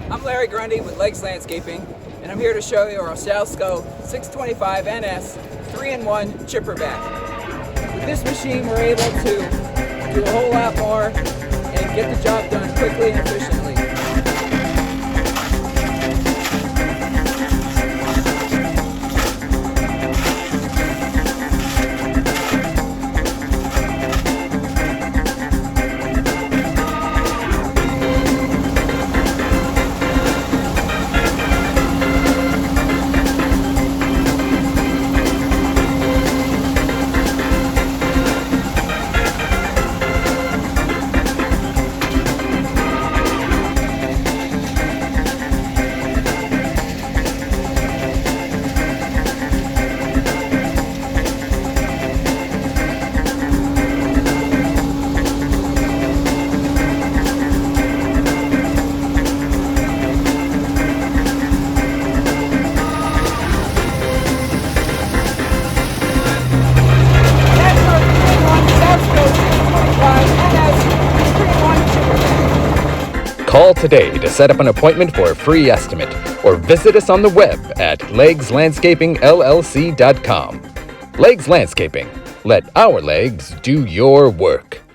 I'm Larry Grundy with Legs Landscaping, and I'm here to show you our Salsco 625 NS 3-in-1 chipper back. With this machine, we're able to do a whole lot more and get the job done quickly and efficiently. Call today to set up an appointment for a free estimate or visit us on the web at legslandscapingllc.com. Legs Landscaping. Let our legs do your work.